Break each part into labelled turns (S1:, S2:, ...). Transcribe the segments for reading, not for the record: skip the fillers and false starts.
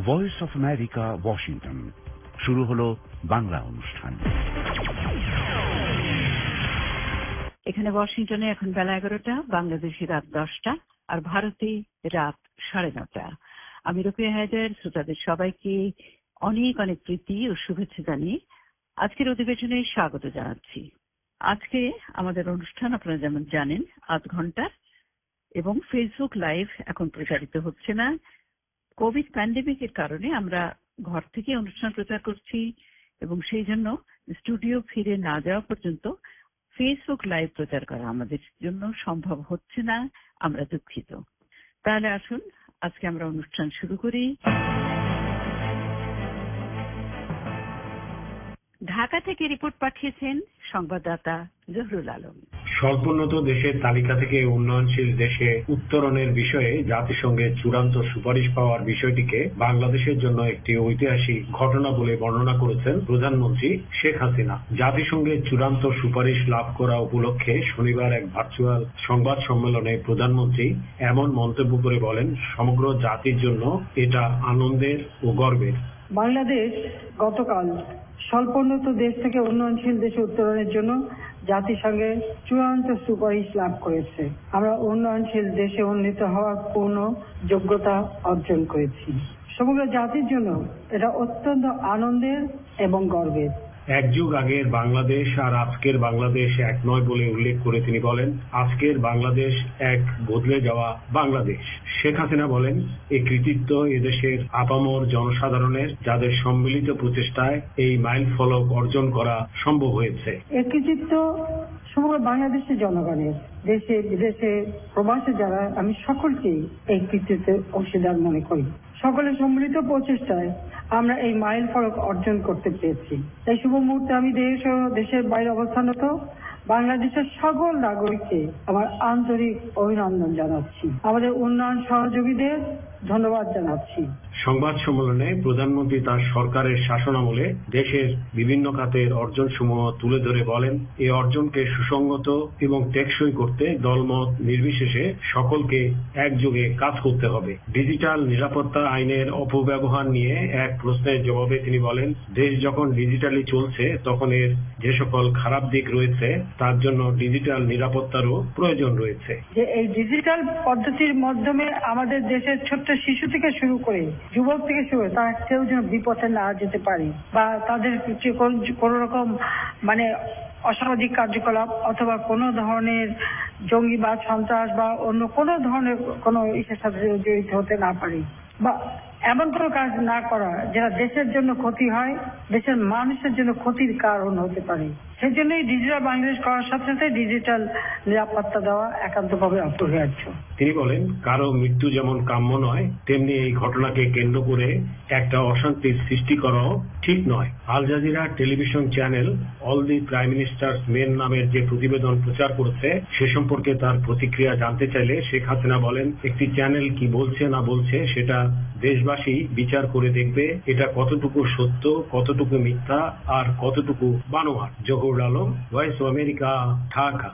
S1: Voice of America, Washington. শুরু হলো বাংলা অনুষ্ঠান।
S2: এখানে ওয়াশিংটনে এখন বেলা 11টা, বাংলাদেশে রাত 10টা, আর ভারতে রাত 9:30। আমি রোকেয়া হায়দার শ্রোতাদের সবাইকে অনেক অনেক প্রীতি ও শুভেচ্ছা জানিয়ে আজকের অধিবেশনে স্বাগত জানাচ্ছি। আজকে আমাদের অনুষ্ঠান আপনারা যেমন জানেন 8 ঘন্টার, এবং ফেসবুক লাইভ এখন প্রচারিত হচ্ছে না। কোভিড প্যান্ডেমিকের কারণে আমরা ঘর থেকে অনুষ্ঠান প্রচার করছি, এবং সেই জন্য স্টুডিও ফিরে না যাওয়া পর্যন্ত ফেসবুক লাইভ প্রচার করা আমাদের জন্য সম্ভব হচ্ছে না। আমরা দুঃখিত। তাহলে আসুন আজকে আমরা অনুষ্ঠান শুরু করি। ঢাকা থেকে রিপোর্ট পাঠিয়েছেন সংবাদদাতা জহুরুল আলম।
S3: স্বল্পোন্নত দেশের তালিকা থেকে উন্নয়নশীল দেশে উত্তরণের বিষয়ে জাতিসংঘের চূড়ান্ত সুপারিশ পাওয়ার বিষয়টিকে বাংলাদেশের জন্য একটি ঐতিহাসিক ঘটনা বলে বর্ণনা করেছেন প্রধানমন্ত্রী শেখ হাসিনা। জাতিসংঘের চূড়ান্ত সুপারিশ লাভ করা উপলক্ষে শনিবার এক ভার্চুয়াল সংবাদ সম্মেলনে প্রধানমন্ত্রী এমন মন্তব্য করে বলেন, সমগ্র জাতির জন্য এটা আনন্দের ও গর্বের।
S4: বাংলাদেশ গতকাল স্বল্পোন্নত দেশ থেকে উন্নয়নশীল দেশে উত্তরণের জন্য জাতিসংঘের চূড়ান্ত সুপারিশ লাভ করেছে। আমরা উন্নয়নশীল দেশে উন্নীত হওয়ার পূর্ণ যোগ্যতা অর্জন করেছি। সমগ্র জাতির জন্য এটা অত্যন্ত আনন্দের এবং গর্বের।
S3: এক যুগ আগের বাংলাদেশ আর আজকের বাংলাদেশ এক নয় বলে উল্লেখ করে তিনি বলেন, আজকের বাংলাদেশ এক বদলে যাওয়া বাংলাদেশ। শেখ হাসিনা বলেন, এই কৃতিত্ব এদেশের আপামর জনসাধারণের, যাদের সম্মিলিত প্রচেষ্টায় এই মাইল ফলক অর্জন করা সম্ভব হয়েছে।
S4: এই কৃতিত্ব সমগ্র বাংলাদেশের জনগণের, দেশে বিদেশে প্রবাসে যারা, আমি সকলকেই এই কৃতিত্বের অংশীদার মনে করি। সকলের সম্মিলিত প্রচেষ্টায় আমরা এই মাইল ফলক অর্জন করতে পেরেছি। এই শুভ মুহূর্তে আমি দেশ ও দেশের বাইরে অবস্থানরত বাংলাদেশের সকল নাগরিককে আমার আন্তরিক অভিনন্দন জানাচ্ছি। আমাদের উন্নয়ন সহযোগীদের ধন্যবাদ জানাচ্ছি।
S3: সংবাদ সম্মেলনে প্রধানমন্ত্রী তার সরকারের শাসনামলে দেশের বিভিন্ন খাতের অর্জনসমূহ তুলে ধরে বলেন, এই অর্জনকে সুসংগত এবং টেকসই করতে দলমত নির্বিশেষে সকলকে একযোগে কাজ করতে হবে। ডিজিটাল নিরাপত্তা আইনের অপব্যবহার নিয়ে এক প্রশ্নের জবাবে তিনি বলেন, দেশ যখন ডিজিটালি চলছে তখন এর যে সকল খারাপ দিক রয়েছে তার জন্য ডিজিটাল নিরাপত্তারও প্রয়োজন রয়েছে।
S4: যে এই ডিজিটাল পদ্ধতির মাধ্যমে আমাদের দেশের ছোট্ট শিশু থেকে শুরু করে যুবক থেকে শুরু করে তারা কেউ যেন বিপথে না যেতে পারে, বা তাদের কোন রকম অসামাজিক কার্যকলাপ অথবা কোনো ধরনের জঙ্গিবাদ, সন্ত্রাস বা অন্য কোনো ধরনের কোনো ইসের সাথে জড়িত হতে না পারে, বা এমন কোনো কাজ না করা যেটা দেশের জন্য ক্ষতি হয়, দেশের মানুষের জন্য ক্ষতির কারণ হতে পারে। সেই জন্যই ডিজিটাল বাংলাদেশ করার সাথে সাথে ডিজিটাল নিরাপত্তা দেওয়া একান্তভাবে অপরিহার্য।
S3: তিনি বলেন, কারো মৃত্যু যেমন কাম্য নয়, তেমনি এই ঘটনাকে কেন্দ্র করে একটা অশান্তির সৃষ্টি করাও ঠিক নয়। Al Jazeera television channel all the prime minister's men নামের যে প্রতিবেদন প্রচার করেছে সে সম্পর্কে তার প্রতিক্রিয়া জানতে চাইলে শেখ হাসিনা বলেন, একটি চ্যানেল কি বলছে না বলছে সেটা দেশবাসী বিচার করে দেখবে, এটা কতটুকু সত্য, কতটুকু মিথ্যা, আর কতটুকু বানোয়াট। Zahurul Alam, voice of America, Dhaka.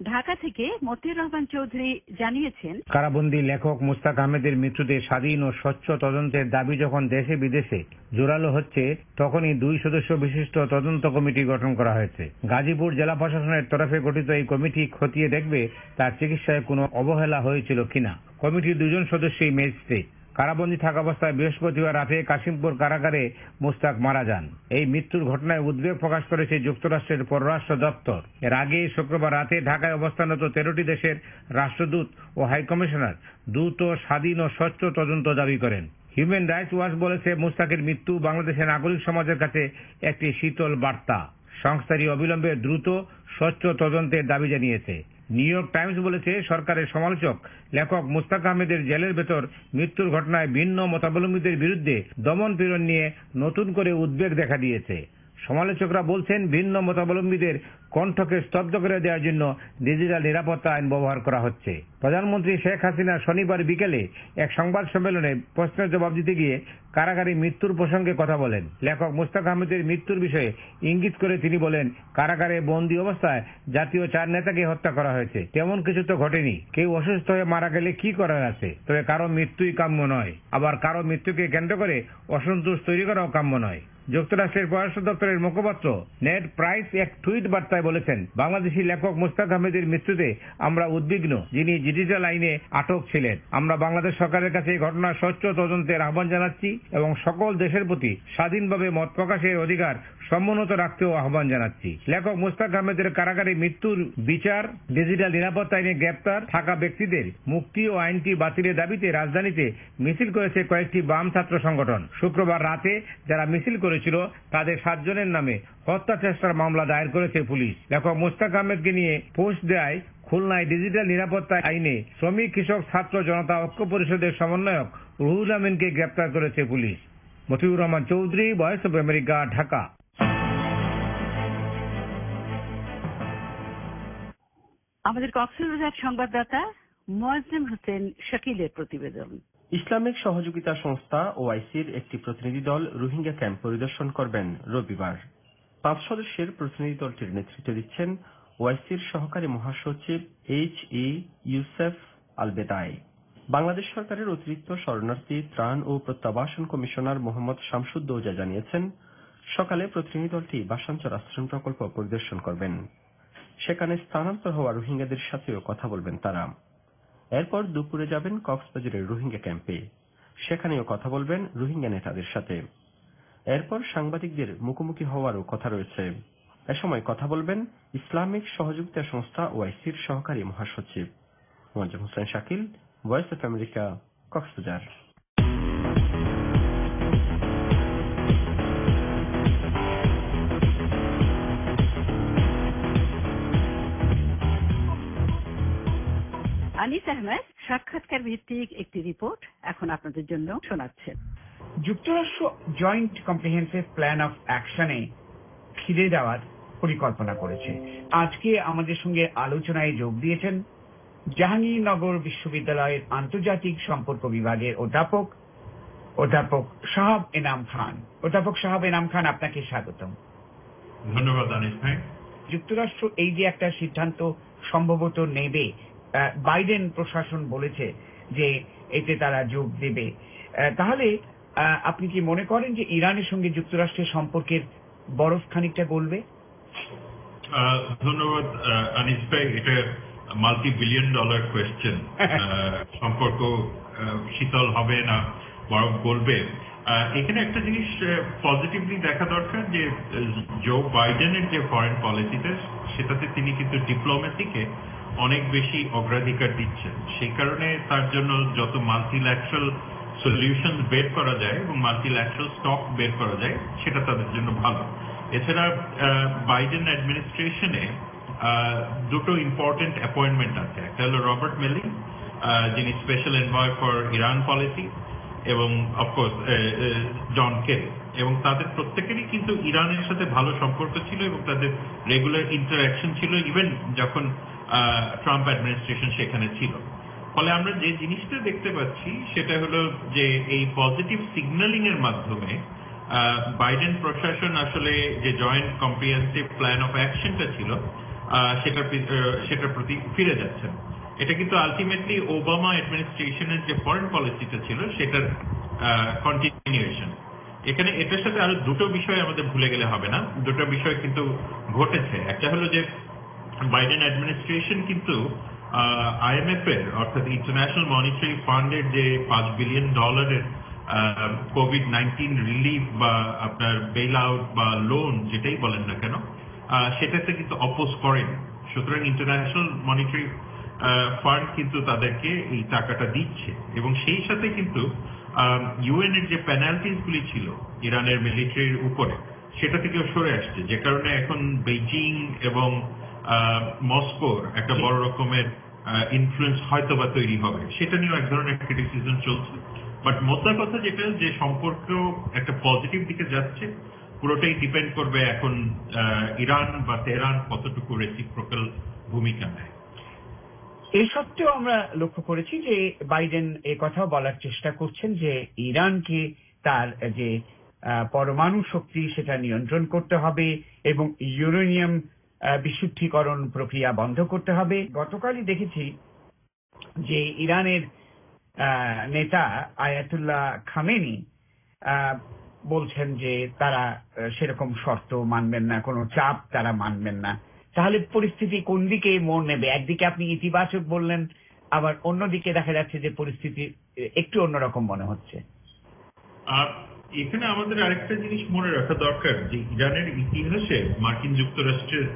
S2: Dhaka থেকে মতিউর রহমান চৌধুরী জানিয়েছেন,
S5: কারাবন্দী লেখক মুস্তাক আহমেদের মৃত্যুতে স্বাধীন ও স্বচ্ছ তদন্তের দাবি যখন দেশে বিদেশে জোরালো হচ্ছে, তখনই 2 সদস্য বিশিষ্ট তদন্ত কমিটি গঠন করা হয়েছে। গাজীপুর জেলা প্রশাসনের তরফে গঠিত এই কমিটি খতিয়ে দেখবে তার চিকিৎসায় কোনো অবহেলা হয়েছিল কিনা। কমিটির 2 জন সদস্যই ম্যাজিস্ট্রেট। কারাবন্দী থাকা অবস্থায় বৃহস্পতিবার রাতে কাশিমপুর কারাগারে মুস্তাক মারা যান। এই মৃত্যুর ঘটনায় উদ্বেগ প্রকাশ করেছে যুক্তরাষ্ট্রের পররাষ্ট্র দপ্তর। এর আগে শুক্রবার রাতে ঢাকায় অবস্থানরত 13টি দেশের রাষ্ট্রদূত ও হাইকমিশনার দ্রুত, স্বাধীন ও স্বচ্ছ তদন্ত দাবি করেন। হিউম্যান রাইটস ওয়াচ বলেছে, মুস্তাকের মৃত্যু বাংলাদেশের নাগরিক সমাজের কাছে একটি শীতল বার্তা। সংস্থাটি অবিলম্বে দ্রুত, স্বচ্ছ তদন্তের দাবি জানিয়েছে। নিউ ইয়র্ক টাইমস বলেছে, সরকারের সমালোচক লেখক মুস্তাক আহমেদের জেলের ভেতর মৃত্যুর ঘটনায় ভিন্ন মতাবলম্বীদের বিরুদ্ধে দমন পীড়ন নিয়ে নতুন করে উদ্বেগ দেখা দিয়েছে। সমালোচকরা বলছেন, ভিন্ন মতাবলম্বীদের কণ্ঠকে স্তব্ধ করে দেওয়ার জন্য ডিজিটাল নিরাপত্তা আইন ব্যবহার করা হচ্ছে। প্রধানমন্ত্রী শেখ হাসিনা শনিবার বিকেলে এক সংবাদ সম্মেলনে প্রশ্নের জবাব দিতে গিয়ে কারাগারে মৃত্যুর প্রসঙ্গে কথা বলেন। লেখক মুশতাক আহমেদের মৃত্যুর বিষয়ে ইঙ্গিত করে তিনি বলেন, কারাগারে বন্দী অবস্থায় জাতীয় 4 নেতাকে হত্যা করা হয়েছে, তেমন কিছু তো ঘটেনি। কেউ অসুস্থ হয়ে মারা গেলে কি করার আছে? তবে কারো মৃত্যুই কাম্য নয়, আবার কারো মৃত্যুকে কেন্দ্র করে অসন্তোষ তৈরি করাও কাম্য নয়। যুক্তরাষ্ট্রের পররাষ্ট্র দপ্তরের মুখপাত্র নেড প্রাইস এক টুইট বার্তায় বলেছেন, বাংলাদেশি লেখক মুশতাক আহমেদের মৃত্যুতে আমরা উদ্বিগ্ন, যিনি ডিজিটাল আইনে আটক ছিলেন। আমরা বাংলাদেশ সরকারের কাছে এই ঘটনার স্বচ্ছ তদন্তের আহ্বান জানাচ্ছি এবং সকল দেশের প্রতি স্বাধীনভাবে মত প্রকাশের অধিকার সমুন্নত রাখতেও আহ্বান জানাচ্ছি। লেখক মুশতাক আহমেদের কারাগারে মৃত্যুর বিচার, ডিজিটাল নিরাপত্তা আইনে গ্রেপ্তার থাকা ব্যক্তিদের মুক্তি ও আইনটি বাতিলের দাবিতে রাজধানীতে মিছিল করেছে কয়েকটি বাম ছাত্র সংগঠন। শুক্রবার রাতে যারা মিছিল করেছিল তাদের 7 জনের নামে হত্যা চেষ্টার মামলা দায়ের করেছে পুলিশ। লেখক মুশতাক আহমেদকে নিয়ে পোস্ট দেয় খুলনায় ডিজিটাল নিরাপত্তা আইনে শ্রমিক, কৃষক, ছাত্র জনতা ঐক্য পরিষদের সমন্বয়ক রুহুল আমিনকে গ্রেপ্তার করেছে পুলিশ। Motiur Rahman Chowdhury, voice of America, Dhaka.
S2: আমাদের কক্সবাজার সংবাদদাতা মোয়াজ্জেম হোসেন শাকিলের প্রতিবেদন।
S6: ইসলামিক সহযোগিতা সংস্থা ওআইসির একটি প্রতিনিধি দল রোহিঙ্গা ক্যাম্প পরিদর্শন করবেন রবিবার। 5 সদস্যের প্রতিনিধি দলটির নেতৃত্ব দিচ্ছেন ওআইসির সহকারী মহাসচিব H.E. ইউসেফ আল-বেদাই। বাংলাদেশ সরকারের অতিরিক্ত শরণার্থী, ত্রাণ ও প্রত্যাবাসন কমিশনার মোহাম্মদ শামসুদ্দৌজা জানিয়েছেন, সকালে প্রতিনিধি দলটি বাসাঞ্চর আশ্রম প্রকল্প পরিদর্শন করবেন। সেখানে স্থানান্তর হওয়া রোহিঙ্গাদের সাথেও কথা বলবেন তারা। এরপর দুপুরে যাবেন কক্সবাজারের রোহিঙ্গা ক্যাম্পে, সেখানেও কথা বলবেন রোহিঙ্গা নেতাদের সাথে। এরপর সাংবাদিকদের মুখোমুখি হওয়ারও কথা রয়েছে। এ সময় কথা বলবেন ইসলামিক সহযোগিতা সংস্থা ওআইসির সহকারী মহাসচিব। Moazzem Hossain Shakil, voice of America, Cox's Bazar.
S2: Anis Ahmed সাক্ষাৎকার ভিত্তিক একটি রিপোর্ট এখন আপনাদের জন্য শোনাচ্ছেন।
S7: যুক্তরাষ্ট্র জয়েন্ট কম্প্রিহেন্সিভ প্ল্যান অফ অ্যাকশনে ফিরে যাওয়ার পরিকল্পনা করেছে। আজকে আমাদের সঙ্গে আলোচনায় যোগ দিয়েছেন জাহাঙ্গীরনগর বিশ্ববিদ্যালয়ের আন্তর্জাতিক সম্পর্ক বিভাগের অধ্যাপক শাহাব এনাম খান। অধ্যাপক শাহাব এনাম খান, আপনাকে স্বাগতম।
S8: ধন্যবাদ আনিস ভাই।
S7: যুক্তরাষ্ট্র এই যে একটা সিদ্ধান্ত সম্ভবত নেবে, বাইডেন প্রশাসন বলেছে যে এতে তারা যোগ দেবে, তাহলে আপনি কি মনে করেন যে ইরানের সঙ্গে যুক্তরাষ্ট্রের সম্পর্কের বরফ খানিকটা গলবে?
S8: ধন্যবাদ আনিস ভাই। এটা মাল্টি-বিলিয়ন ডলার কোয়েশ্চেন। সম্পর্ক শীতল হবে না বরফ গলবে। এখানে একটা জিনিস পজিটিভলি দেখা দরকার যে জো বাইডেনের যে ফরেন পলিসিতে, সেটাতে তিনি কিন্তু ডিপ্লোমেসিকে অনেক বেশি অগ্রাধিকার দিচ্ছেন। সেই কারণে তার জন্য যত মাল্টিল্যাটারাল সলিউশন বের করা যায় এবং মাল্টিল্যাটারাল স্টক বের করা যায়, সেটা তাদের জন্য ভালো। এছাড়া বাইডেন অ্যাডমিনিস্ট্রেশনে দুটো ইম্পর্টেন্ট অ্যাপয়েন্টমেন্ট আছে। একটা হলো রবার্ট মেলি, যিনি special envoy for Iran policy, এবং অফকোর্স জন কেরি, এবং তাদের প্রত্যেকেরই কিন্তু ইরানের সাথে ভালো সম্পর্ক ছিল এবং তাদের রেগুলার ইন্টারাকশন ছিল ইভেন যখন ট্রাম্প অ্যাডমিনিস্ট্রেশন সেখানে ছিল। ফলে আমরা যে জিনিসটা দেখতে পাচ্ছি সেটা হলো যে এই পজিটিভ সিগন্যালিং এর মাধ্যমে বাইডেন প্রশাসন আসলে যে জয়েন্ট কম্প্রিহেন্সিভ প্ল্যান অফ অ্যাকশনটা ছিল সেটার প্রতি ফিরে যাচ্ছেন। এটা কিন্তু আলটিমেটলি ওবামা অ্যাডমিনিস্ট্রেশনের যে ফরেন পলিসিটা ছিল সেটার কন্টিনিউয়েশন। এখানে এটার সাথে আরো দুটো বিষয় আমাদের ভুলে গেলে হবে না। দুটো বিষয় কিন্তু ঘটেছে। একটা হলো যে বাইডেন অ্যাডমিনিস্ট্রেশন কিন্তু IMF এর অর্থাৎ ইন্টারন্যাশনাল মনিটারি ফান্ডের যে $5 বিলিয়ন কোভিড-19 রিলিফ বা আপনার বেইল আউট বা লোন যেটাই বলেন না কেন, সেটাতে কিন্তু অপোজ করেন। সুতরাং ইন্টারন্যাশনাল মনিটারি ফান্ড কিন্তু তাদেরকে এই টাকাটা দিচ্ছে এবং সেই সাথে কিন্তু ইউএন এর যে পেনাল্টিস গুলি ছিল ইরানের মিলিটারির উপরে, সেটা থেকেও সরে আসছে, যে কারণে এখন বেইজিং এবং মস্কোর একটা বড় রকমের ইনফ্লুয়েন্স হয়তো বা তৈরি হবে। সেটা নিয়েও এক ধরনের ক্রিটিসিজম চলছে। বাট মোদ্দা কথা যেটা, যে সম্পর্ক একটা পজিটিভ দিকে যাচ্ছে, পুরোটাই ডিপেন্ড করবে এখন ইরান বা তেহরান কতটুকু রেসিপ্রোকাল ভূমিকা নেয়।
S7: এ সত্ত্বেও আমরা লক্ষ্য করেছি যে বাইডেন এ কথাও বলার চেষ্টা করছেন যে ইরানকে তার যে পরমাণু শক্তি সেটা নিয়ন্ত্রণ করতে হবে এবং ইউরেনিয়াম বিশুদ্ধীকরণ প্রক্রিয়া বন্ধ করতে হবে। গতকালই দেখেছি যে ইরানের নেতা আয়াতুল্লাহ খামেনি বলছেন যে তারা সেরকম শর্ত মানবেন না, কোনো চাপ তারা মানবেন না। তাহলে পরিস্থিতি কোন দিকে মোড় নেবে? একদিকে আপনি ইতিবাচক বললেন, আবার অন্যদিকে দেখা যাচ্ছে যে পরিস্থিতি একটু অন্যরকম মনে হচ্ছে।
S8: এখানে আমাদের আরেকটা জিনিস মনে রাখা দরকার যে ইরানের ইতিহাসে মার্কিন যুক্তরাষ্ট্রের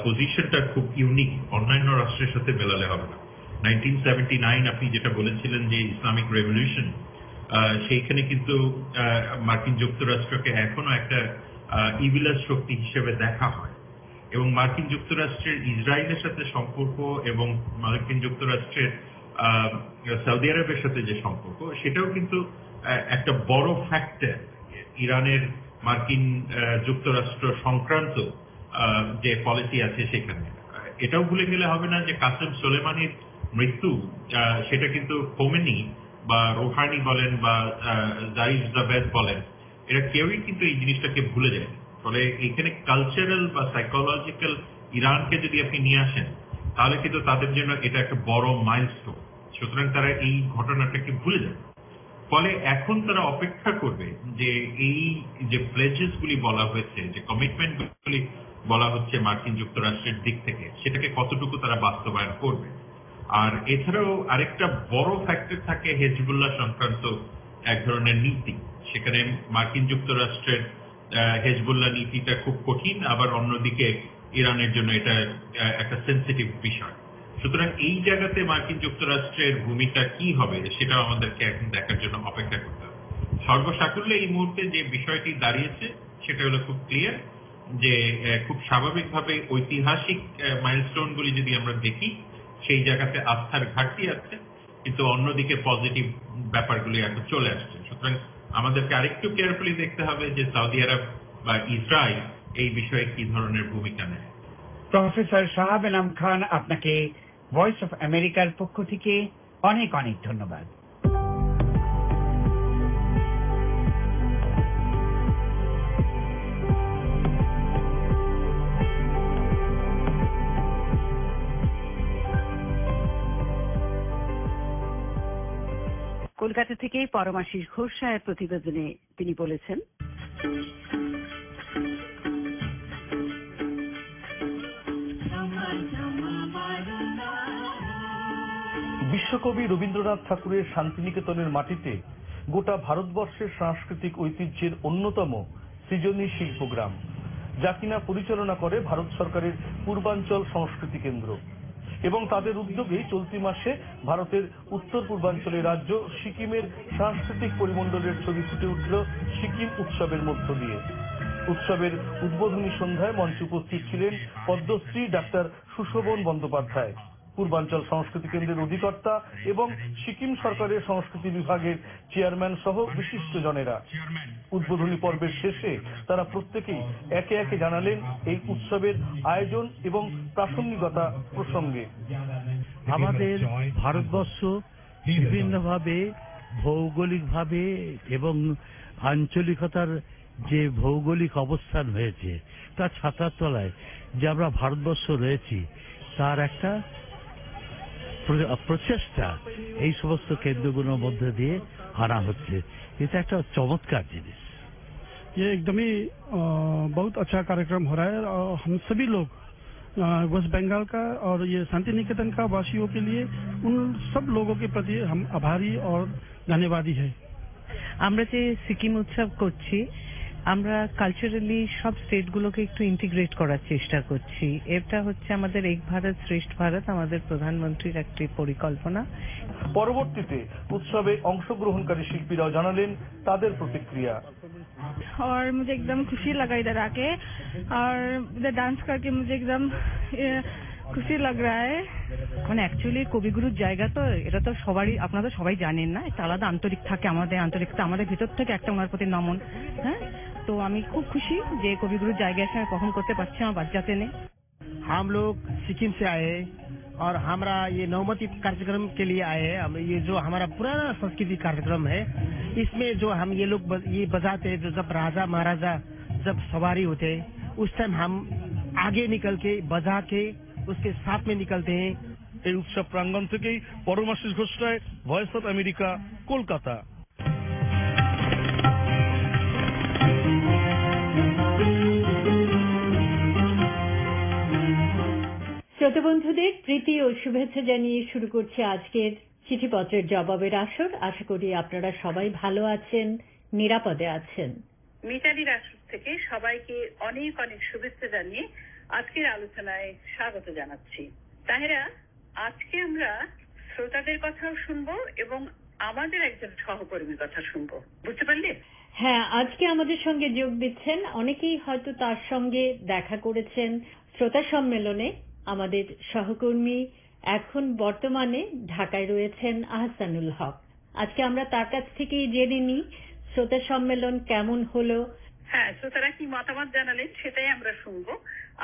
S8: পজিশনটা খুব ইউনিক, অন্যান্য রাষ্ট্রের সাথে মেলালে হবে না। 1979 আপনি যেটা বলেছিলেন যে ইসলামিক রেভলিউশন, সেইখানে কিন্তু মার্কিন যুক্তরাষ্ট্রকে এখনো একটা ইভিলাস শক্তি হিসেবে দেখা হয় এবং মার্কিন যুক্তরাষ্ট্রের ইসরায়েলের সাথে সম্পর্ক এবং মার্কিন যুক্তরাষ্ট্রের সৌদি আরবের সাথে যে সম্পর্ক সেটাও কিন্তু একটা বড় ফ্যাক্টর ইরানের মার্কিন যুক্তরাষ্ট্র সংক্রান্ত যে পলিসি আছে সেখানে। এটাও ভুলে গেলে হবে না যে কাসেম সোলেমানির মৃত্যু সেটা কিন্তু খোমেনি বা রোহানি বলেন বা জারিফ জাভেদ বলেন, এরা কেউই কিন্তু এই জিনিসটাকে ভুলে যায়। ফলে এখানে কালচারাল বা সাইকোলজিক্যাল ইরানকে যদি আপনি নিয়ে আসেন তাহলে কিন্তু তাদের জন্য এটা একটা বড় মাইলস্টোন। সুতরাং তারা এই ঘটনাটাকে ভুলে যায়। ফলে এখন তারা অপেক্ষা করবে যে এই যে প্লেজেস গুলি বলা হয়েছে, যে কমিটমেন্ট গুলি বলা হচ্ছে মার্কিন যুক্তরাষ্ট্রের দিক থেকে, সেটাকে কতটুকু তারা বাস্তবায়ন করবে। আর এছাড়াও আরেকটা বড় ফ্যাক্টর থাকে হেজবুল্লাহ সংক্রান্ত এক ধরনের নীতি। সেখানে মার্কিন যুক্তরাষ্ট্রের হেজবুল্লাহ নীতিটা খুব কঠিন, আবার অন্যদিকে ইরানের জন্য এটা একটা সেন্সিটিভ বিষয়। সুতরাং এই জায়গাতে মার্কিন যুক্তরাষ্ট্রের ভূমিকা কি হবে সেটাও আমাদেরকে এখন দেখার জন্য অপেক্ষা করতে হবে। সর্বসাকুল্যে এই মুহূর্তে যে বিষয়টি দাঁড়িয়েছে সেটা হলো খুব ক্লিয়ার যে খুব স্বাভাবিকভাবে ঐতিহাসিক মাইলস্টোন গুলি যদি আমরা দেখি সেই জায়গাতে আস্থার ঘাটতি আছে, কিন্তু অন্যদিকে পজিটিভ ব্যাপারগুলি এখন চলে আসছে। সুতরাং আমাদেরকে আরেকটু কেয়ারফুলি দেখতে হবে যে সৌদি আরব বা ইসরায়েল এই বিষয়ে কি ধরনের ভূমিকা নেয়।
S7: প্রফেসর শাহাব এনাম খান, আপনাকে ভয়েস অফ আমেরিকার পক্ষ থেকে অনেক অনেক ধন্যবাদ।
S2: কলকাতা থেকে পরমাশিস ঘোষ সাহেব প্রতিবেদনে তিনি বলেছেন,
S9: বিশ্বকবি রবীন্দ্রনাথ ঠাকুরের শান্তিনিকেতনের মাটিতে গোটা ভারতবর্ষের সাংস্কৃতিক ঐতিহ্যের অন্যতম সৃজনী শিল্পগ্রাম, যা কিনা পরিচালনা করে ভারত সরকারের পূর্বাঞ্চল সংস্কৃতি কেন্দ্র এবং তাদের উদ্যোগেই চলতি মাসে ভারতের উত্তর পূর্বাঞ্চলের রাজ্য সিকিমের সাংস্কৃতিক পরিমণ্ডলের ছবি ফুটে উঠল সিকিম উৎসবের মধ্য দিয়ে। উৎসবের উদ্বোধনী সন্ধ্যায় মঞ্চে উপস্থিত ছিলেন পদ্মশ্রী ডাক্তার সুশোভন বন্দ্যোপাধ্যায়, পূর্বাঞ্চল সংস্কৃতি কেন্দ্রের অধিকর্তা এবং সিকিম সরকারের সংস্কৃতি বিভাগের চেয়ারম্যান সহ বিশিষ্ট জনেরা। উদ্বোধনী পর্বের শেষে তারা প্রত্যেকেই একে একে জানালেন এই উৎসবের আয়োজন এবং প্রাসঙ্গিকতা প্রসঙ্গে।
S10: আমাদের ভারতবর্ষ বিভিন্নভাবে ভৌগোলিকভাবে এবং আঞ্চলিকতার যে ভৌগোলিক অবস্থান হয়েছে তার ছাতার তলায় যে আমরা ভারতবর্ষ রয়েছি তার একটা প্রচেষ্টা এই সমস্ত কেন্দ্রগুলোর মধ্যে দিয়ে আনা হচ্ছে। এটা একটা চমৎকার জিনিস।
S11: ये एकदम ही बहुत अच्छा कार्यक्रम हो रहा है और हम सभी लोग वेस्ट बंगाल का और ये शांति निकेतन का वासियों के लिए उन सब लोगों के प्रति हम आभारी और धन्यवादी है।
S12: আমরা যে সিকিম উৎসব করছি, আমরা কালচারালি সব স্টেটগুলোকে একটু ইন্টিগ্রেট করার চেষ্টা করছি। এটা হচ্ছে আমাদের এক ভারত শ্রেষ্ঠ ভারত, আমাদের প্রধানমন্ত্রীর একটি পরিকল্পনা।
S9: পরবর্তীতে উৎসবে অংশগ্রহণকারী শিল্পীরাও জানালেন তাদের প্রতিক্রিয়া।
S13: और मुझे एकदम खुशी लगा इधर आके और इधर डांस करके मुझे एकदम खुशी लग रहा है।
S12: মানে অ্যাকচুয়ালি কবিগুরুর জায়গা তো এটা তো সবারই, আপনারা সবাই জানেন না, একটা আলাদা আন্তরিক থাকে, আমাদের আন্তরিকতা, আমাদের ভিতর থেকে একটা ওনার প্রতি নমন। হ্যাঁ, তো আমি খুব খুশি যে কবিগুরুর জায়গায় এসে আমি পারফর্ম করতে পারছি আমার বাচ্চাতে নেই।
S14: हम लोग सिक्किम से आए और हमारा ये नवमती कार्यक्रम के लिए आए हैं। हम ये जो हमारा पुराना संस्कृति कार्यक्रम है, इसमें जो हम ये लोग ये बजाते हैं, जो जब राजा महाराजा जब सवारी होते उस टाइम हम आगे निकल के बजा के उसके साथ में निकलते हैं।
S9: এই উৎসব প্রাঙ্গণ থেকেই পরমাশিস ঘোষ রায়, ভয়েস অফ আমেরিকা, কলকাতা।
S15: শ্রোতা বন্ধুদের প্রীতি ও শুভেচ্ছা জানিয়ে শুরু করছে আজকের চিঠিপত্রের জবাবের আসর। আশা করি আপনারা সবাই ভালো আছেন, নিরাপদে আছেন।
S2: মিতালির আসর থেকে সবাইকে অনেক অনেক শুভেচ্ছা জানিয়ে আজকের আলোচনায় স্বাগত জানাচ্ছি। তাহেরা, আজকে আমরা শ্রোতাদের কথাও শুনবো এবং আমাদের একজন সহকর্মীর কথা শুনবো, বুঝতে পারলে?
S15: হ্যাঁ, আজকে আমাদের সঙ্গে যোগ দিচ্ছেন, অনেকেই হয়তো তার সঙ্গে দেখা করেছেন শ্রোতা সম্মেলনে। আমাদের সহকর্মী এখন বর্তমানে ঢাকায় রয়েছেন আহসানুল হক। আজকে আমরা তার কাছ থেকেই জেনে নিই শ্রোতা সম্মেলন কেমন হলো।
S2: হ্যাঁ, শ্রোতারা কি মতামত জানালেন সেটাই আমরা শুনবো।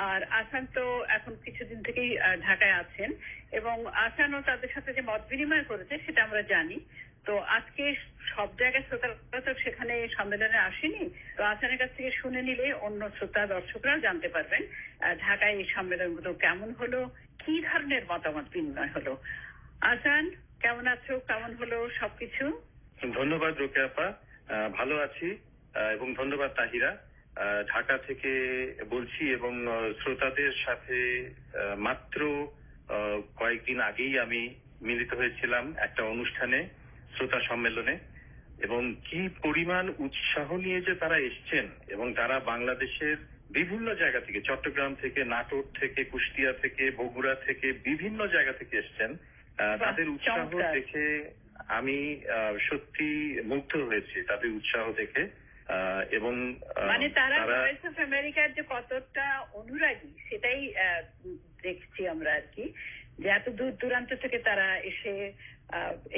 S2: আর আসান তো এখন কিছুদিন থেকেই ঢাকায় আছেন এবং আসানও তাদের সাথে যে মত বিনিময় করেছে সেটা আমরা জানি। তো আজকে সব জায়গায় শ্রোতারা তো সেখানে সম্মেলনে আসেনি, তো আসানের কাছ থেকে শুনে নিলে অন্য শ্রোতা দর্শকরাও জানতে পারবেন ঢাকায় এই সম্মেলনগুলো কেমন হলো, কি ধরনের মতামত বিনিময় হলো। আসান, কেমন আছো? কেমন হলো সবকিছু?
S16: ধন্যবাদ রোকেয়া আপা, ভালো আছি এবং ধন্যবাদ তাহিরা। ঢাকা থেকে বলছি এবং শ্রোতাদের সাথে মাত্র কয়েকদিন আগেই আমি মিলিত হয়েছিলাম একটা অনুষ্ঠানে, শ্রোতা সম্মেলনে, এবং কি পরিমাণ উৎসাহ নিয়ে যে তারা এসছেন এবং তারা বাংলাদেশের বিভিন্ন জায়গা থেকে, চট্টগ্রাম থেকে, নাটোর থেকে, কুষ্টিয়া থেকে, বগুড়া থেকে, বিভিন্ন জায়গা থেকে এসছেন। তাদের উৎসাহ দেখে আমি সত্যি মুগ্ধ হয়েছি, তাদের উৎসাহ দেখে। এবং
S2: মানে তারা ভয়েস অফ আমেরিকার যে কতটা অনুরাগী সেটাই দেখছি আমরা আর কি, যে এত দূর দূরান্ত থেকে তারা এসে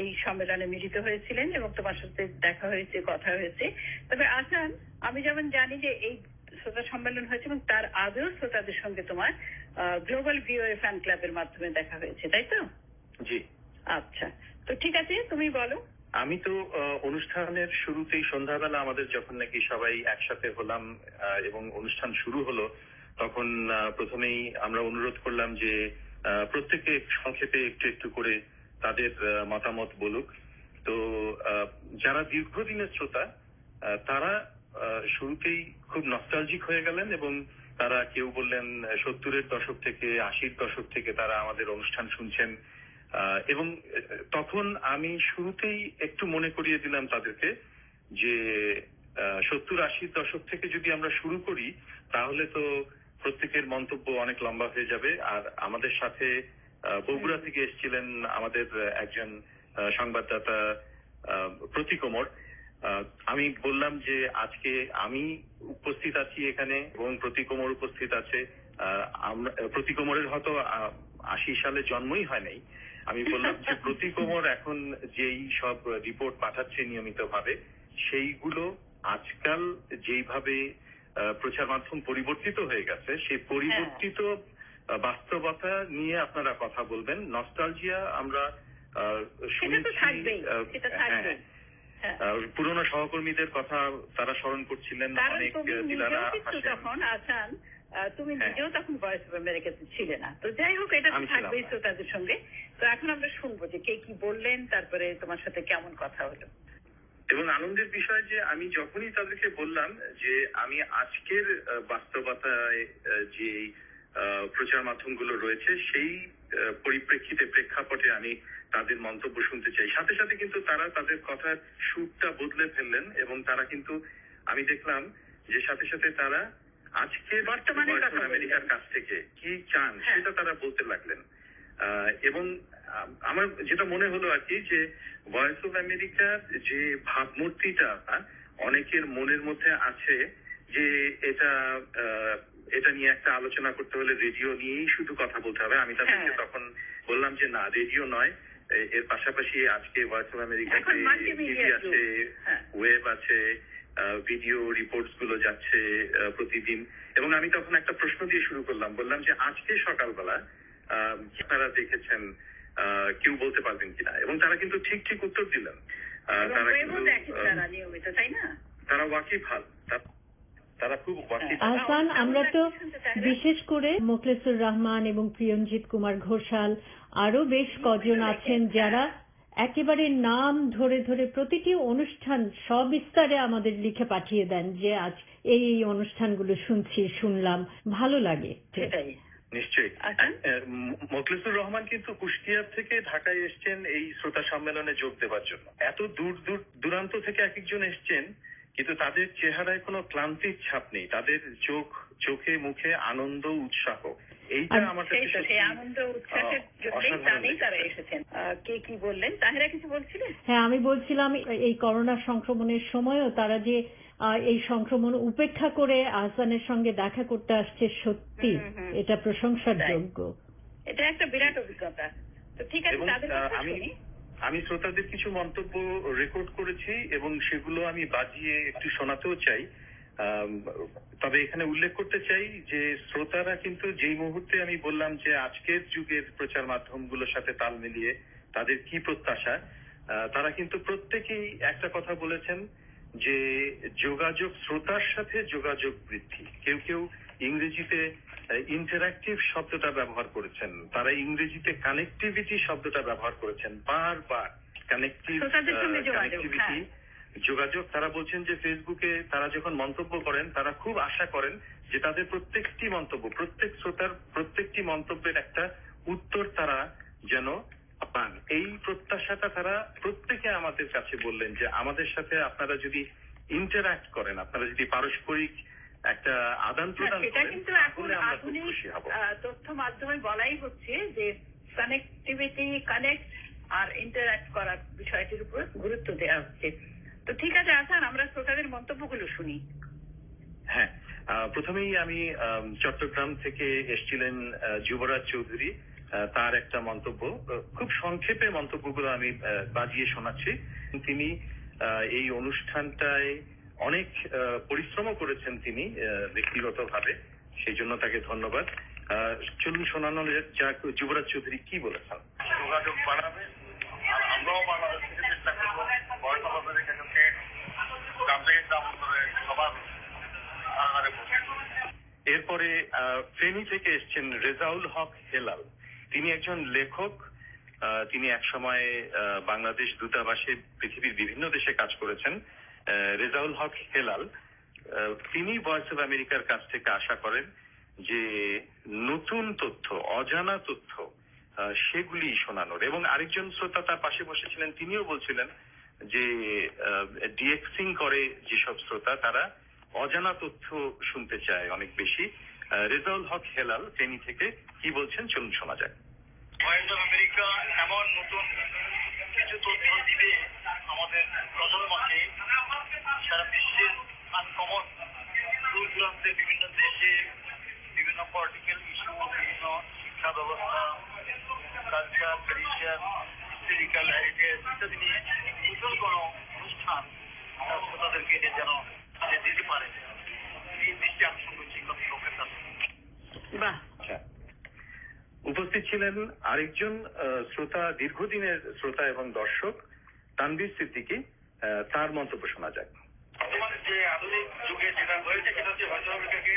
S2: এই সম্মেলনে মিলিত হয়েছিলেন এবং তোমার সাথে দেখা হয়েছে, কথা হয়েছে। তবে আসান, আমি যেমন জানি যে এই শ্রোতা সম্মেলন হয়েছে এবং তার আগেও শ্রোতাদের সঙ্গে তোমার গ্লোবাল ভিওএ ফ্যান ক্লাবের মাধ্যমে দেখা হয়েছে, তাই তো?
S16: জি।
S2: আচ্ছা, তো ঠিক আছে, তুমি বলো।
S16: আমি তো অনুষ্ঠানের শুরুতেই সন্ধ্যাবেলা আমাদের যখন নাকি সবাই একসাথে হলাম এবং অনুষ্ঠান শুরু হলো, তখন প্রথমেই আমরা অনুরোধ করলাম যে প্রত্যেকে সংক্ষেপে একটু একটু করে তাদের মতামত বলুক। তো যারা দীর্ঘদিনের শ্রোতা তারা শুরুতেই খুব নস্টালজিক হয়ে গেলেন এবং তারা কেউ বললেন 70-এর দশক থেকে, 80-র দশক থেকে তারা আমাদের অনুষ্ঠান শুনছেন। এবং তখন আমি শুরুতেই একটু মনে করিয়ে দিলাম তাদেরকে যে 70-80-র দশক থেকে যদি আমরা শুরু করি তাহলে তো প্রত্যেকের মন্তব্য অনেক লম্বা হয়ে যাবে। আর আমাদের সাথে বগুড়া থেকে এসেছিলেন আমাদের একজন সংবাদদাতা প্রতীক ওমর। আমি বললাম যে আজকে আমি উপস্থিত আছি এখানে এবং প্রতীক ওমর উপস্থিত আছে। প্রতীক ওমরের হয়তো 80 সালে জন্মই হয় নাই। আমি বললাম যে প্রতীক ওমর এখন যেই সব রিপোর্ট পাঠাচ্ছে নিয়মিতভাবে, সেইগুলো আজকাল যেইভাবে প্রচার মাধ্যম পরিবর্তিত হয়ে গেছে, সেই পরিবর্তিত বাস্তবতা নিয়ে আপনারা কথা বলবেন। নস্টালজিয়া আমরা পুরনো সহকর্মীদের কথা তারা স্মরণ করছিলেন, অনেক দিলারা
S2: তখন আসান তুমি নিজেও তখন ভয়েস অফ আমেরিকাতে ছিলে না। তো যাই হোক, এটা তো থাকবেই শ্রোতাদের সঙ্গে। তো এখন আমরা শুনবো যে কে কি বললেন, তারপরে তোমার সাথে কেমন কথা হলো।
S16: এবং আনন্দের বিষয় যে আমি যখনই তাদেরকে বললাম যে আমি আজকের বাস্তবতায় যে প্রচার মাধ্যমগুলো রয়েছে সেই পরিপ্রেক্ষিতে, প্রেক্ষাপটে আমি তাদের মন্তব্য শুনতে চাই, সাথে সাথে কিন্তু তারা তাদের কথার সুরটা বদলে ফেললেন এবং তারা কিন্তু আমি দেখলাম যে সাথে সাথে তারা আজকের বর্তমানে আমেরিকার কাছ থেকে কি চান সেটা তারা বলতে লাগলেন। এবং আমার যেটা মনে হলো আর কি, যে ভয়েস অফ আমেরিকার যে ভাবমূর্তিটা অনেকের মনের মধ্যে আছে যে এটা এটা নিয়ে একটা আলোচনা করতে হলে রেডিও নিয়েই শুধু কথা বলতে হবে। আমি তাদেরকে তখন বললাম যে না, রেডিও নয়, এর পাশাপাশি আজকে ভয়েস অফ আমেরিকাতে টিভি আছে, ওয়েব আছে, ভিডিও রিপোর্টস গুলো যাচ্ছে প্রতিদিন। এবং আমি তখন একটা প্রশ্ন দিয়ে শুরু করলাম, বললাম যে আজকে সকালবেলা আপনারা দেখেছেন কেউ বলতে পারবেন কিনা, এবং তারা কিন্তু ঠিক ঠিক উত্তর দিলেন। তারা কিন্তু তারা ওয়াকিবহাল, তারা খুব ওয়াকিবহাল।
S15: আহসান, আমরা তো বিশেষ করে মোখলেসুর রহমান এবং প্রিয়ঞ্জিত কুমার ঘোষাল আরো বেশ কজন আছেন যারা একেবারে নাম ধরে ধরে প্রতিটি অনুষ্ঠান সবিস্তারে আমাদের লিখে পাঠিয়ে দেন যে আজ এই এই অনুষ্ঠানগুলো শুনলাম, ভালো লাগে।
S16: সেটাই নিশ্চয়ই। মোখলেসুর রহমান কিন্তু কুষ্টিয়া থেকে ঢাকায় এসছেন এই শ্রোতা সম্মেলনে যোগ দেওয়ার জন্য। এত দূর দূরান্ত থেকে এক একজন এসছেন, কিন্তু তাদের চেহারায় কোনো ক্লান্তির ছাপ নেই, তাদের চোখে মুখে আনন্দ উৎসাহ। এইটা আমার কাছে
S2: আনন্দ উৎসাহের জন্যই তারা এসেছেন। কে কি বললেন? তাহেরা কিছু বলছিলেন?
S15: হ্যাঁ, আমি বলছিলাম এই করোনা সংক্রমণের সময়ও তারা যে এই সংক্রমণ উপেক্ষা করে আহসানের সঙ্গে দেখা করতে আসছে, সত্যি এটা প্রশংসার যোগ্য।
S2: এটা একটা বিরাট অভিজ্ঞতা। তো ঠিক আছে,
S16: আমি শ্রোতাদের কিছু মন্তব্য রেকর্ড করেছি এবং সেগুলো আমি বাজিয়ে একটু শোনাতেও চাই। তবে এখানে উল্লেখ করতে চাই যে শ্রোতারা কিন্তু যেই মুহূর্তে আমি বললাম যে আজকের যুগের প্রচার মাধ্যমগুলোর সাথে তাল মিলিয়ে তাদের কি প্রত্যাশা, তারা কিন্তু প্রত্যেকেই একটা কথা বলেছেন যে যোগাযোগ, শ্রোতার সাথে যোগাযোগ বৃদ্ধি। কেউ কেউ ইংরেজিতে ইন্টারঅ্যাক্টিভ শব্দটা ব্যবহার করেছেন, তারা ইংরেজিতে কানেক্টিভিটি শব্দটা ব্যবহার করেছেন বারবার। কানেক্টিভিটি, যোগাযোগ। তারা বলছেন যে ফেসবুকে তারা যখন মন্তব্য করেন তারা খুব আশা করেন যে তাদের প্রত্যেকটি মন্তব্য, প্রত্যেক শ্রোতার প্রত্যেকটি মন্তব্যের একটা উত্তর তারা যেন পান। এই প্রত্যাশাটা তারা প্রত্যেকে আমাদের কাছে বললেন যে আমাদের সাথে আপনারা যদি ইন্টারঅ্যাক্ট করেন, আপনারা যদি পারস্পরিক একটা আদান প্রদান করেন,
S2: কিন্তু এখন আধুনিক তথ্য মাধ্যমে বলাই হচ্ছে যে কানেক্টিভিটি, কানেক্ট আর ইন্টারঅ্যাক্ট করার বিষয়টির উপর গুরুত্ব দেওয়া হচ্ছে। তো ঠিক আছে আহসান, আমরা শ্রোতাদের মন্তব্যগুলো শুনি।
S16: হ্যাঁ, প্রথমেই আমি চট্টগ্রাম থেকে এসেছিলেন যুবরাজ চৌধুরী, তার একটা মন্তব্য, খুব সংক্ষেপে মন্তব্যগুলো আমি বাজিয়ে শোনাচ্ছি। তিনি এই অনুষ্ঠানটায় অনেক পরিশ্রমও করেছেন তিনি ব্যক্তিগতভাবে, সেই জন্য তাকে ধন্যবাদ। চলুন শোনানো যাক যুবরাজ চৌধুরী কি বলেছেন।
S17: যোগাযোগ বাড়াবে, আর আমরাও বাংলাদেশ থেকে চেষ্টা করবো ভয়েস অফ আমেরিকাকে গ্রাম থেকে গ্রাম করে সবার আড়ালে পৌঁছে।
S16: এরপরে ফেনী থেকে এসছেন রেজাউল হক হেলাল। তিনি একজন লেখক, তিনি একসময় বাংলাদেশ দূতাবাসে পৃথিবীর বিভিন্ন দেশে কাজ করেছেন। রেজাউল হক হেলাল তিনি ভয়েস অফ আমেরিকার কাছ থেকে আশা করেন যে নতুন তথ্য, অজানা তথ্য সেগুলি শোনানোর। এবং আরেকজন শ্রোতা তার পাশে বসেছিলেন, তিনিও বলছিলেন যে ডিএক্সিং করে যেসব শ্রোতা তারা অজানা তথ্য শুনতে চায় অনেক বেশি। রেজাউল হক হেলাল ফেনী থেকে কি বলছেন চলুন শোনা যাক।
S17: ভয়েস অফ আমেরিকা এমন নতুন কিছু তথ্য দিবে আমাদের প্রজন্মকে, সারা বিশ্বের আনকমন দূর দূরান্তের বিভিন্ন দেশে বিভিন্ন পলিটিক্যাল ইস্যু, বিভিন্ন শিক্ষা ব্যবস্থা, কালচার, ট্রেডিশন, হিস্টোরিক্যাল হেরিটেজ ইত্যাদি নিয়ে নতুন কোনো অনুষ্ঠান শ্রোতাদেরকে যেন দিতে পারে, এই দৃষ্টি আকর্ষণ করছি লোকের কাছে।
S16: উপস্থিত ছিলেন আরেকজন শ্রোতা, দীর্ঘদিনের শ্রোতা এবং দর্শক তানভীর সিদ্দিকী, তার মন্তব্য শোনা যাক।
S17: যে আধুনিক যুগে যেটা হয়েছে সেটা হচ্ছে ভয়েস অফ আমেরিকাকে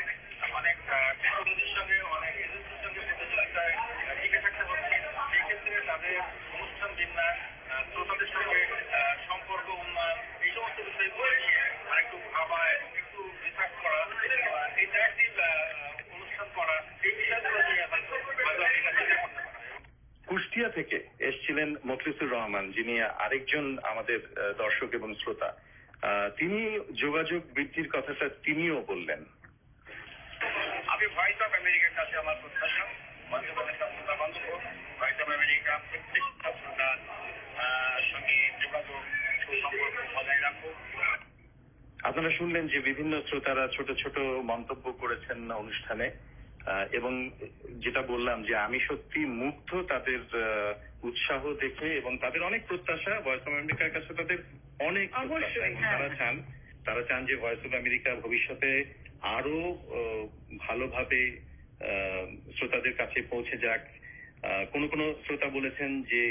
S17: অনেক টেকনোলজির সঙ্গে, অনেক এজেন্সির সঙ্গে প্রতিযোগিতায় টিকে থাকতে হচ্ছে। সেই ক্ষেত্রে তাদের অনুষ্ঠান বিন্যাস, শ্রোতাদের সঙ্গে সম্পর্ক উন্নয়ন, এই সমস্ত বিষয়গুলো নিয়ে আরেকটু ভাবা এবং একটু রিসার্চ করা, ইন্টারেক্টিভ অনুষ্ঠান করা, এই বিষয়গুলো নিয়ে
S16: কুষ্টিয়া থেকে এসেছিলেন মোখলেসুর রহমান, যিনি আরেকজন আমাদের দর্শক এবং শ্রোতা। তিনি যোগাযোগ বৃদ্ধির কথাটা তিনিও বললেন।
S17: আমি ভয়েস অফ আমেরিকার কাছে আমার প্রত্যাশা, ভয়েস অফ আমেরিকা প্রত্যেকটা শ্রোতার সঙ্গে যোগাযোগ সুসম্পর্ক বজায় রাখুক।
S16: আপনারা শুনলেন যে বিভিন্ন শ্রোতারা ছোট ছোট মন্তব্য করেছেন অনুষ্ঠানে, এবং যেটা বললাম যে আমি সত্যি মুগ্ধ তাদের উৎসাহ দেখে, এবং তাদের অনেক প্রত্যাশা ভয়েস অফ আমেরিকার কাছে, তাদের অনেক প্রত্যাশা, এবং তারা চান যে ভয়েস অফ আমেরিকা ভবিষ্যতে আরো ভালোভাবে শ্রোতাদের কাছে পৌঁছে যাক। কোন কোন শ্রোতা বলেছেন যে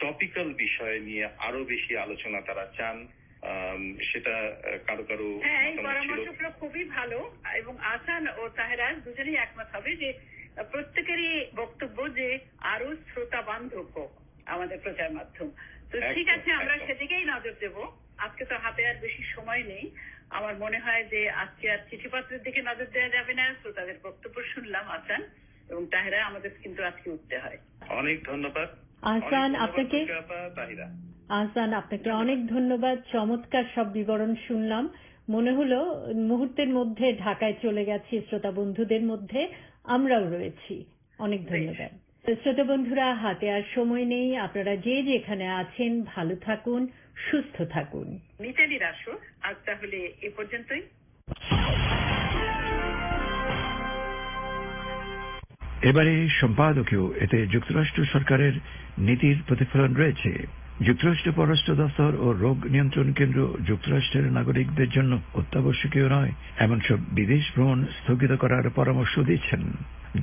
S16: টপিক্যাল বিষয় নিয়ে আরো বেশি আলোচনা তারা চান, সেটা কারো কারো
S2: এই পরামর্শগুলো খুবই ভালো, এবং আহসান ও তাহেরা দুজনেই একমত হবে যে প্রত্যেকেরই বক্তব্য যে আরো শ্রোতা বান্ধব হোক আমাদের প্রচার মাধ্যম। তো ঠিক আছে, আমরা সেদিকেই নজর দেব। আজকে তো হাতে আর বেশি সময় নেই। আমার মনে হয় যে আজকে আর চিঠিপত্রের দিকে নজর দেওয়া যাবে না। শ্রোতাদের বক্তব্য শুনলাম আহসান এবং তাহেরা, আমাদের কিন্তু আজকে উঠতে হয়।
S16: অনেক ধন্যবাদ
S15: আহসান আপনাকে। আহসান আপনাকে অনেক ধন্যবাদ। চমৎকার সব বিবরণ শুনলাম। মনে হলো মুহূর্তের মধ্যে ঢাকায় চলে গেছি, শ্রোতা বন্ধুদের মধ্যে আমরাও রয়েছি। অনেক ধন্যবাদ। শ্রোতা বন্ধুরা, হাতে আর সময় নেই। আপনারা যে যেখানে আছেন ভালো থাকুন, সুস্থ থাকুন।
S2: মিতালি রাসু, আজ তাহলে এ পর্যন্তই।
S18: এবারে সম্পাদকীয়, এতে যুক্তরাষ্ট্র সরকারের নীতির প্রতিফলন রয়েছে। যুক্তরাষ্ট্র পররাষ্ট্র দফতর ও রোগ নিয়ন্ত্রণ কেন্দ্র যুক্তরাষ্ট্রের নাগরিকদের জন্য অত্যাবশ্যকীয় নয় এমন সব বিদেশ ভ্রমণ স্থগিত করার পরামর্শ দিচ্ছেন।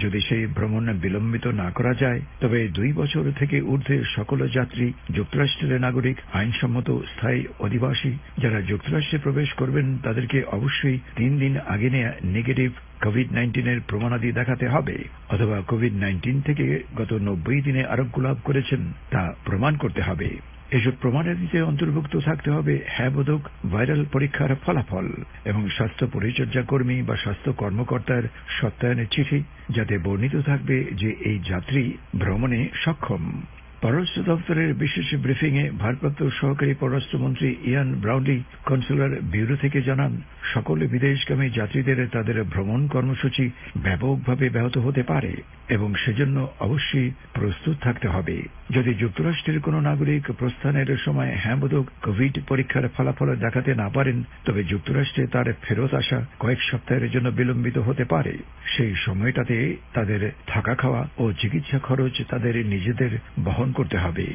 S18: যদি সেই ভ্রমণ বিলম্বিত না করা যায়, তবে 2 বছর থেকে ঊর্ধ্বে সকল যাত্রী, যুক্তরাষ্ট্রের নাগরিক, আইনসম্মত স্থায়ী অধিবাসী যারা যুক্তরাষ্ট্রে প্রবেশ করবেন তাদেরকে অবশ্যই 3 দিন আগে নেয়া নেগেটিভ কোভিড-19 প্রমাণাদি দেখাতে হবে, অথবা কোভিড-19 থেকে গত 90 দিনে আরোগ্য লাভ করেছেন তা প্রমাণ করতে হবে। এসব প্রমাণাদিতে অন্তর্ভুক্ত থাকতে হবে হ্যাঁবোধক ভাইরাল পরীক্ষার ফলাফল এবং স্বাস্থ্য পরিচর্যা কর্মী বা স্বাস্থ্য কর্মকর্তার সত্যায়নের চিঠি, যাতে বর্ণিত থাকবে যে এই যাত্রী ভ্রমণে সক্ষম। পররাষ্ট্র দপ্তরের বিশেষ ব্রিফিংয়ে ভারপ্রাপ্ত সহকারী পররাষ্ট্রমন্ত্রী ইয়ান ব্রাউনলি কনসুলার ব্যুরো থেকে জানান, সকল বিদেশগামী যাত্রীদের তাদের ভ্রমণ কর্মসূচি ব্যাপকভাবে ব্যাহত হতে পারে এবং সেজন্য অবশ্যই প্রস্তুত থাকতে হবে। যদি যুক্তরাষ্ট্রের কোন নাগরিক প্রস্থানের সময় হ্যাঁবোধক কোভিড পরীক্ষার ফলাফল দেখাতে না পারেন, তবে যুক্তরাষ্ট্রে তার ফেরত আসা কয়েক সপ্তাহের জন্য বিলম্বিত হতে পারে। সেই সময়টাতে তাদের থাকা খাওয়া ও চিকিৎসা খরচ তাদের নিজেদের বহন করতে হবে।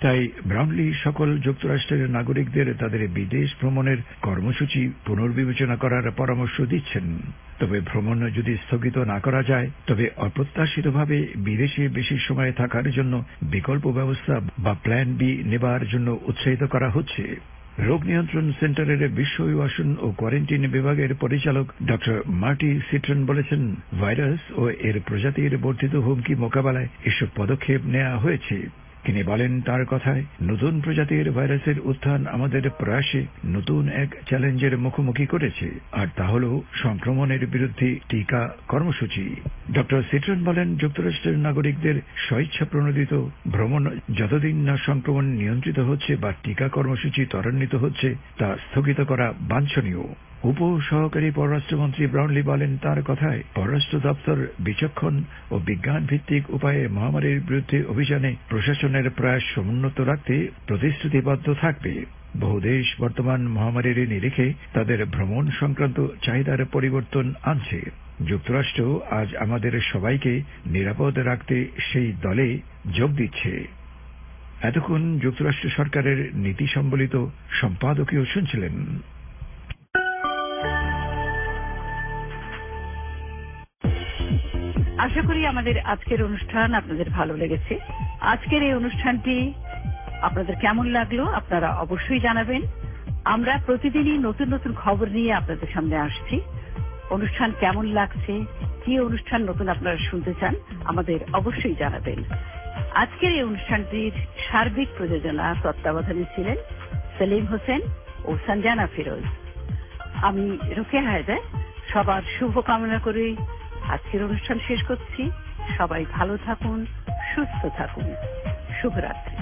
S18: তাই ব্রাউনলি সকল যুক্তরাষ্ট্রের নাগরিকদের তাদের বিদেশ ভ্রমণের কর্মসূচি পুনর্বিবেচনা করার পরামর্শ দিচ্ছেন। তবে ভ্রমণ যদি স্থগিত না করা যায়, তবে অপ্রত্যাশিতভাবে বিদেশে বেশি সময় থাকার জন্য বিকল্প ব্যবস্থা বা প্ল্যান বি নেবার জন্য উৎসাহিত করা হচ্ছে। রোগ নিয়ন্ত্রণ সেন্টারের বিশ্ব অভিবাসন ও কোয়ারেন্টাইন বিভাগের পরিচালক ডক্টর মার্টি সিট্রন বলেছেন, ভাইরাস ও এর প্রজাতির বর্ধিত হুমকি মোকাবেলায় এসব পদক্ষেপ নেওয়া হয়েছে। তিনি বলেন, তার কথায়, নতুন প্রজাতির ভাইরাসের উত্থান আমাদের প্রয়াসে নতুন এক চ্যালেঞ্জের মুখোমুখি করেছে, আর তা হল সংক্রমণের বিরুদ্ধে টিকা কর্মসূচি। ডক্টর সিট্রন বলেন, যুক্তরাষ্ট্রের নাগরিকদের স্বেচ্ছা প্রণোদিত ভ্রমণ যতদিন না সংক্রমণ নিয়ন্ত্রিত হচ্ছে বা টিকা কর্মসূচি ত্বরান্বিত হচ্ছে তা স্থগিত করা বাঞ্ছনীয়। উপ সহকারী পররাষ্ট্রমন্ত্রী ব্রাউনলি বলেন, তার কথায়, পররাষ্ট্র দপ্তর বিচক্ষণ ও বিজ্ঞান ভিত্তিক উপায়ে মহামারীর বিরুদ্ধে অভিযানে প্রশাসনের প্রয়াস সমুন্নত রাখতে প্রতিশ্রুতিবদ্ধ থাকবে। বহু দেশ বর্তমান মহামারীর নিরিখে তাদের ভ্রমণ সংক্রান্ত চাহিদার পরিবর্তন আনছে। যুক্তরাষ্ট্র আজ আমাদের সবাইকে নিরাপদ রাখতে সেই দলে যোগ দিচ্ছে। এতক্ষণ যুক্তরাষ্ট্র সরকারের নীতি সম্বলিত সম্পাদকীয় শুনছিলেন।
S2: আশা করি আমাদের আজকের অনুষ্ঠান আপনাদের ভালো লেগেছে। আজকের এই অনুষ্ঠানটি আপনাদের কেমন লাগলো আপনারা অবশ্যই জানাবেন। আমরা প্রতিদিনই নতুন নতুন খবর নিয়ে আপনাদের সামনে আসছি। অনুষ্ঠান কেমন লাগছে, কি অনুষ্ঠান নতুন আপনারা শুনতে চান, আমাদের অবশ্যই জানাবেন। আজকের এই অনুষ্ঠানটির সার্বিক প্রযোজনা তত্ত্বাবধানে ছিলেন সেলিম হোসেন ও সঞ্জানা ফিরোজ। আমি রোকেয়া হায়দার। সবার শুভ কামনা করে আজকের অনুষ্ঠান শেষ করছি। সবাই ভালো থাকুন, সুস্থ থাকুন। শুভরাত্রি।